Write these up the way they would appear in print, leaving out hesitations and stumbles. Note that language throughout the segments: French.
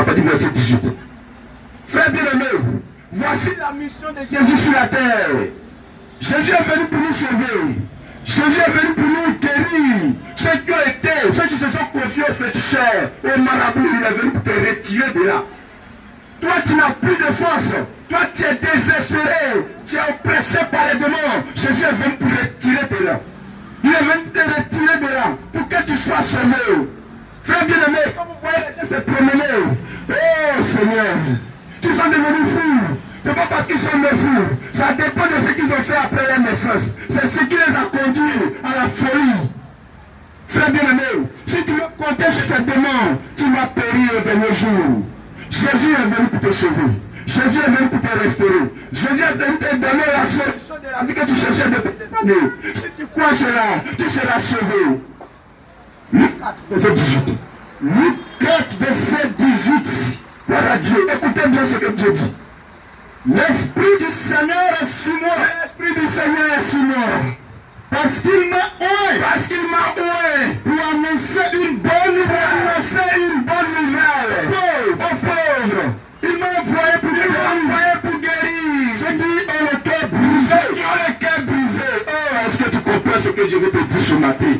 partir du verset 18. Frère bien-aimé, voici la mission de Jésus sur la terre. Jésus est venu pour nous sauver. Jésus est venu pour nous guérir. Ceux qui ont été, ceux qui se sont confiés aux féticheurs, aux marabouts, il est venu pour te retirer de là. Toi, tu n'as plus de force. Toi, tu es désespéré. Tu es oppressé par les démons. Jésus est venu pour te retirer de là. Il est venu te retirer de là pour que tu sois sauvé. Frère bien-aimé, quand vous voyez les gens se promener, oh Seigneur, ils sont devenus fous. Ce n'est pas parce qu'ils sont nés fous. Ça dépend de ce qu'ils ont fait après leur naissance. C'est ce qui les a conduits à la folie. Frère bien-aimé, si tu veux compter sur ces démons, tu vas périr au dernier jour. Jésus est venu pour te sauver. Jésus est venu pour te restaurer. Jésus est venu te donner la solution de la vie que tu cherchais depuis des années. Si tu crois cela, tu seras sauvé. Luc 4, verset 18. Luc 4, verset 18. Voilà Dieu. Écoutez bien ce que Dieu dit. L'Esprit du Seigneur est sur moi. L'Esprit du Seigneur est sur moi. Parce qu'il m'a oué. Parce qu'il m'a oué. Pour annoncer une bonne nouvelle. Pour annoncer une bonne nouvelle. Pauvre, aux pauvres. Il m'a envoyé pour guérir. Il m'a envoyé pour guérir. Ceux qui ont le cœur brisé. Ceux qui ont le cœur brisé. Oh, est-ce que tu comprends ce que je vais te dire ce matin?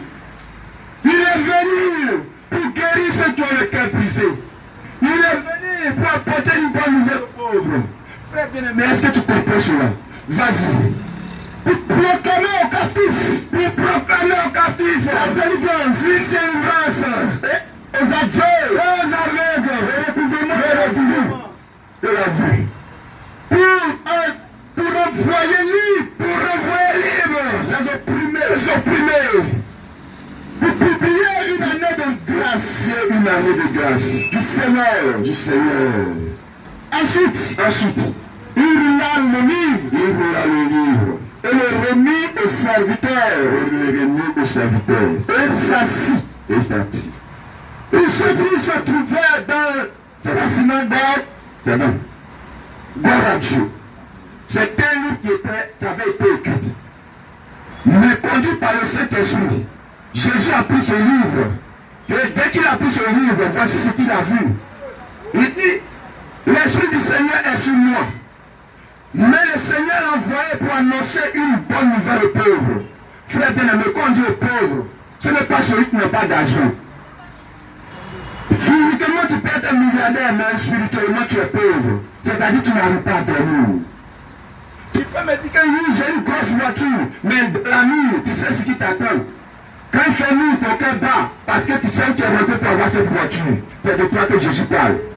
Il est venu pour guérir ceux qui ont le cœur brisé. Il est venu pour apporter une bonne nouvelle aux pauvres. Frère bien-aimé, est-ce que tu comprends cela? Vas-y. Pour proclamer aux captifs. Pour proclamer aux captifs. La délivrance. Délivrance. Aux aveugles. Aux aveugles. Le recouvrement de la vue. Pour envoyer libre. Pour envoyer libre. Les opprimés. Les opprimés. Pour publier une année de grâce. Une année de grâce. Du Seigneur. Du Seigneur. Ensuite, il roula le livre. Et le remit au serviteur. Et s'assit. Il se trouvait dans la synagogue. C'est bon. Gloire à Dieu. C'était un livre qui avait été écrit. Mais conduit par le Saint-Esprit. Jésus a pris ce livre. Et dès qu'il a pris ce livre, voici ce qu'il a vu. Il dit, l'Esprit du Seigneur est sur moi. Mais le Seigneur l'a envoyé pour annoncer une bonne nouvelle aux pauvres. Frère bien-aimé, quand on dit aux pauvres, ce n'est pas celui qui n'a pas d'argent. Physiquement, tu peux être un milliardaire, mais spirituellement, tu es pauvre. C'est-à-dire que tu n'arrives pas à dormir. Tu peux me dire que oui, j'ai une grosse voiture, mais la nuit, tu sais ce qui t'attend. Quand il fait nuit, ton cœur bat, parce que tu sais que tu es rentré pour avoir cette voiture. C'est de toi que Jésus parle.